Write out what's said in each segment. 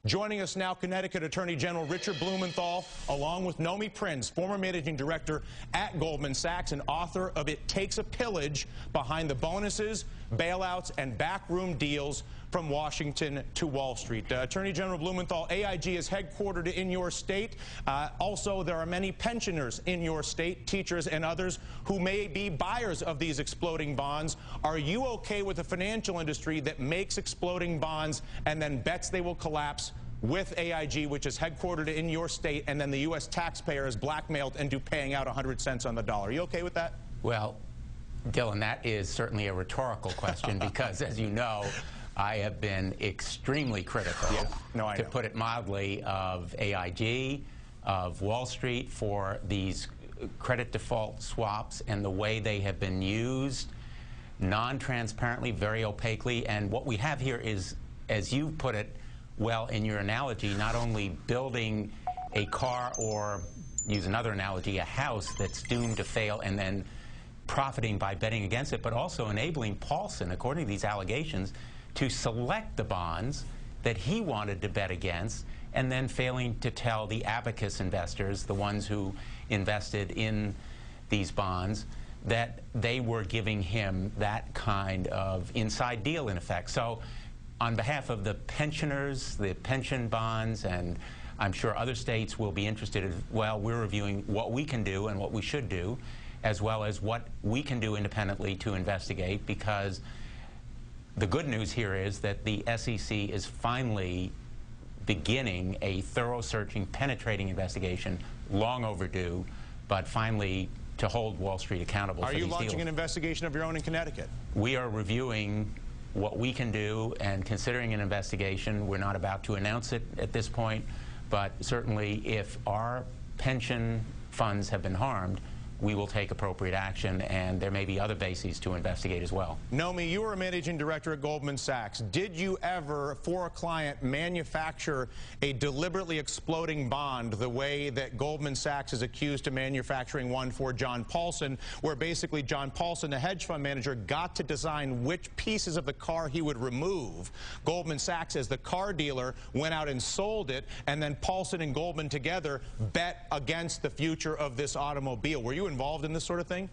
Joining us now, Connecticut Attorney General Richard Blumenthal, along with Nomi Prinz, former managing director at Goldman Sachs and author of It Takes a Pillage: Behind the Bonuses, Bailouts, and Backroom Deals from Washington to Wall Street. Attorney General Blumenthal, AIG is headquartered in your state. Also, there are many pensioners in your state, teachers and others, who may be buyers of these exploding bonds. Are you okay with a financial industry that makes exploding bonds and then bets they will collapse with AIG, which is headquartered in your state, and then the U.S. taxpayer is blackmailed into paying out 100 cents on the dollar? Are you okay with that? Well, Dylan, that is certainly a rhetorical question because, as you know, I have been extremely critical, to put it mildly, of AIG, of Wall Street for these credit default swaps and the way they have been used non-transparently, very opaquely. And what we have here is, as you put it well in your analogy, not only building a car or, use another analogy, a house that's doomed to fail and then profiting by betting against it, but also enabling Paulson, according to these allegations, to select the bonds that he wanted to bet against and then failing to tell the abacus investors, the ones who invested in these bonds, that they were giving him that kind of inside deal, in effect. So on behalf of the pensioners, the pension bonds, and I'm sure other states will be interested as well, we're reviewing what we can do and what we should do, as well as what we can do independently to investigate, because the good news here is that the SEC is finally beginning a thorough, searching, penetrating investigation, long overdue, but finally to hold Wall Street accountable for these deals. Are you launching an investigation of your own in Connecticut? We are reviewing what we can do and considering an investigation. We're not about to announce it at this point, but certainly if our pension funds have been harmed, we will take appropriate action, and there may be other bases to investigate as well. Nomi, you were a managing director at Goldman Sachs. Did you ever, for a client, manufacture a deliberately exploding bond the way that Goldman Sachs is accused of manufacturing one for John Paulson, where basically John Paulson, the hedge fund manager, got to design which pieces of the car he would remove? Goldman Sachs, as the car dealer, went out and sold it, and then Paulson and Goldman together bet against the future of this automobile. Were you involved in this sort of thing?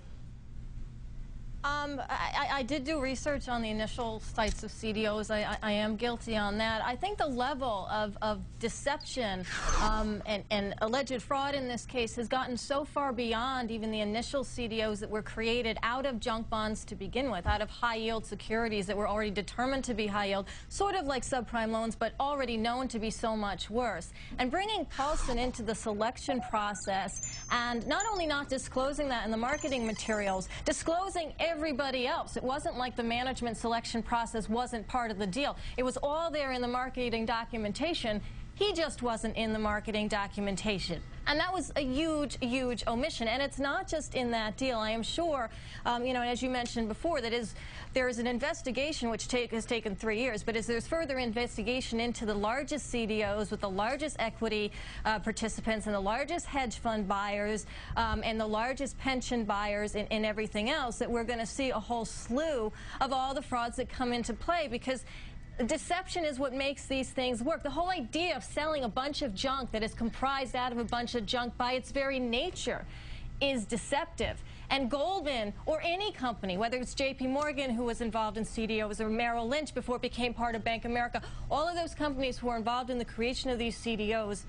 I did do research on the initial sites of CDOs. I am guilty on that. I think the level of deception and alleged fraud in this case has gotten so far beyond even the initial CDOs that were created out of junk bonds to begin with, out of high-yield securities that were already determined to be high-yield, sort of like subprime loans, but already known to be so much worse. And bringing Paulson into the selection process and not only not disclosing that in the marketing materials, disclosing everybody else. It wasn't like the management selection process wasn't part of the deal. It was all there in the marketing documentation. He just wasn't in the marketing documentation. And that was a huge, huge omission. And it's not just in that deal. I am sure, you know, as you mentioned before, there is an investigation which has taken 3 years, but as there's further investigation into the largest CDOs with the largest equity participants and the largest hedge fund buyers and the largest pension buyers and everything else, that we're going to see a whole slew of all the frauds that come into play, because deception is what makes these things work. The whole idea of selling a bunch of junk that is comprised out of a bunch of junk by its very nature is deceptive. And Goldman, or any company, whether it's J.P. Morgan, who was involved in CDOs, or Merrill Lynch before it became part of Bank of America, all of those companies who are involved in the creation of these CDOs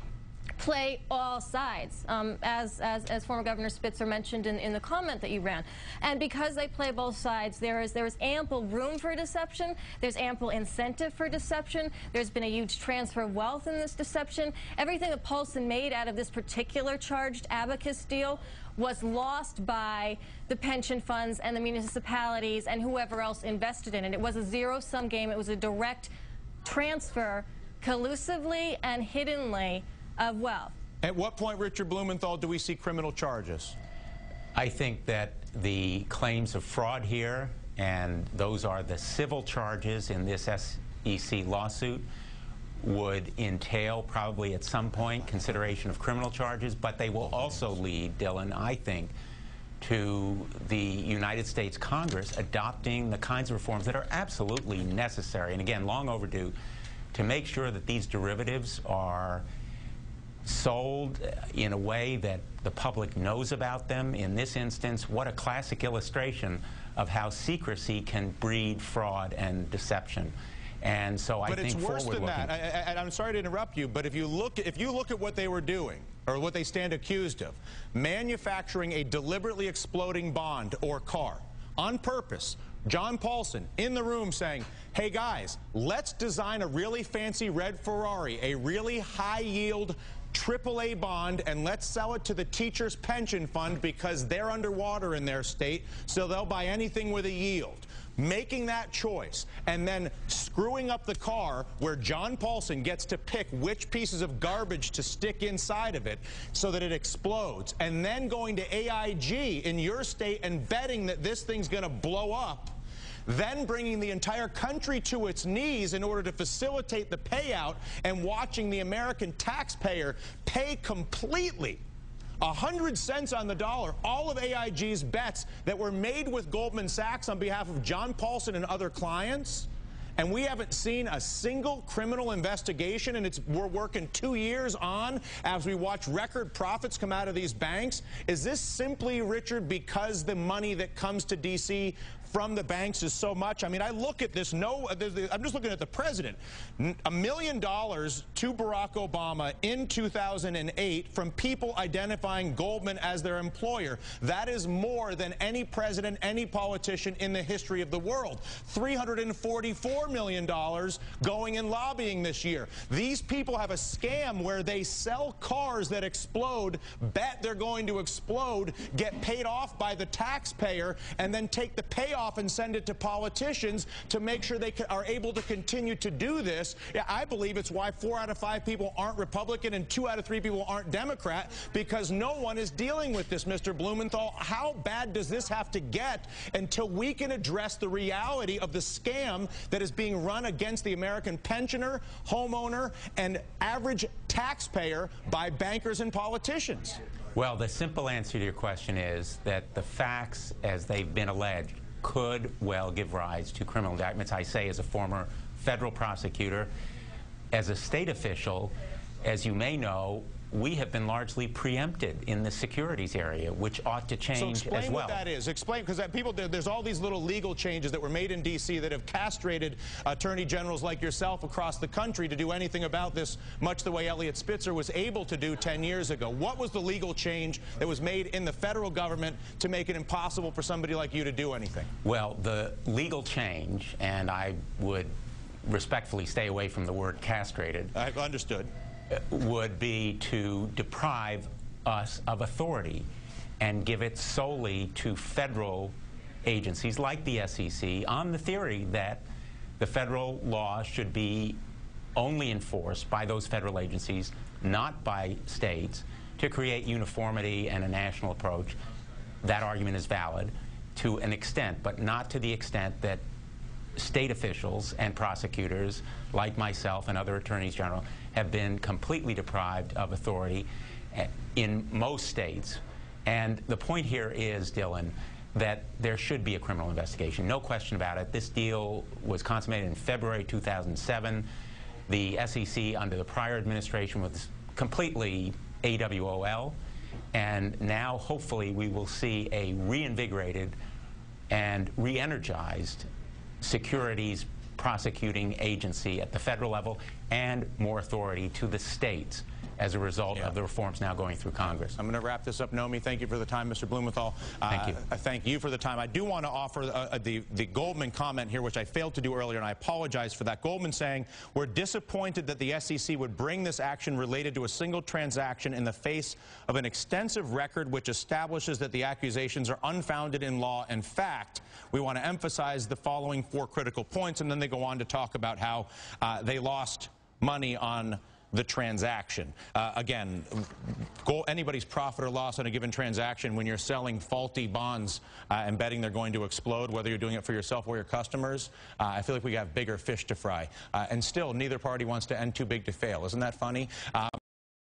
play all sides, as former Governor Spitzer mentioned in the comment that you ran. And because they play both sides, there is ample room for deception. There's ample incentive for deception. There's been a huge transfer of wealth in this deception. Everything that Paulson made out of this particular charged abacus deal was lost by the pension funds and the municipalities and whoever else invested in it. It was a zero-sum game. It was a direct transfer, collusively and hiddenly, of wealth. At what point, Richard Blumenthal, do we see criminal charges? I think that the claims of fraud here, and those are the civil charges in this SEC lawsuit, would entail probably at some point consideration of criminal charges, but they will also lead, Dylan, I think, to the United States Congress adopting the kinds of reforms that are absolutely necessary, and again, long overdue, to make sure that these derivatives are sold in a way that the public knows about them. In this instance, what a classic illustration of how secrecy can breed fraud and deception. And so I think But it's worse than that. I'm sorry to interrupt you, but if you look at what they were doing, or what they stand accused of, manufacturing a deliberately exploding bond or car on purpose. John Paulson in the room saying, hey guys, let's design a really fancy red Ferrari, a really high-yield AAA bond, and let's sell it to the teachers' pension fund because they're underwater in their state, so they'll buy anything with a yield. Making that choice and then screwing up the car where John Paulson gets to pick which pieces of garbage to stick inside of it so that it explodes, and then going to AIG in your state and betting that this thing's going to blow up, then bringing the entire country to its knees in order to facilitate the payout, and watching the American taxpayer pay completely 100 cents on the dollar all of AIG's bets that were made with Goldman Sachs on behalf of John Paulson and other clients. And we haven't seen a single criminal investigation, and we're working 2 years on as we watch record profits come out of these banks. Is this simply, Richard, because the money that comes to D.C. from the banks is so much? I mean, I look at this, I'm just looking at the president. $1 million to Barack Obama in 2008 from people identifying Goldman as their employer. That is more than any president, any politician in the history of the world. $344 million going in lobbying this year. These people have a scam where they sell cars that explode, bet they're going to explode, get paid off by the taxpayer, and then take the payoff and send it to politicians to make sure they are able to continue to do this. Yeah, I believe it's why 4 out of 5 people aren't Republican and 2 out of 3 people aren't Democrat, because no one is dealing with this, Mr. Blumenthal. How bad does this have to get until we can address the reality of the scam that is being run against the American pensioner, homeowner, and average taxpayer by bankers and politicians? Well, the simple answer to your question is that the facts, as they've been alleged, could well give rise to criminal indictments. I say as a former federal prosecutor. As a state official, as you may know, we have been largely preempted in the securities area, which ought to change as well. So explain what that is. Explain, because there's all these little legal changes that were made in D.C. that have castrated attorney generals like yourself across the country to do anything about this, much the way Eliot Spitzer was able to do 10 years ago. What was the legal change that was made in the federal government to make it impossible for somebody like you to do anything? Well, the legal change, and I would respectfully stay away from the word castrated. I've understood. Would be to deprive us of authority and give it solely to federal agencies like the SEC on the theory that the federal law should be only enforced by those federal agencies, not by states, to create uniformity and a national approach. That argument is valid to an extent, but not to the extent that state officials and prosecutors like myself and other attorneys general have been completely deprived of authority in most states. And the point here is, Dylan, that there should be a criminal investigation. No question about it. This deal was consummated in February 2007. The SEC under the prior administration was completely AWOL. And now, hopefully, we will see a reinvigorated and re-energized securities prosecuting agency at the federal level, and more authority to the states as a result of the reforms now going through Congress. I'm going to wrap this up. Nomi, thank you for the time. Mr. Blumenthal, thank you. Thank you for the time. I do want to offer the Goldman comment here, which I failed to do earlier, and I apologize for that. Goldman saying, we're disappointed that the SEC would bring this action related to a single transaction in the face of an extensive record which establishes that the accusations are unfounded in law and fact. We want to emphasize the following 4 critical points, and then they go on to talk about how they lost money on the transaction. Again, anybody's profit or loss on a given transaction when you're selling faulty bonds and betting they're going to explode, whether you're doing it for yourself or your customers, I feel like we have bigger fish to fry. And still, neither party wants to end too big to fail. Isn't that funny?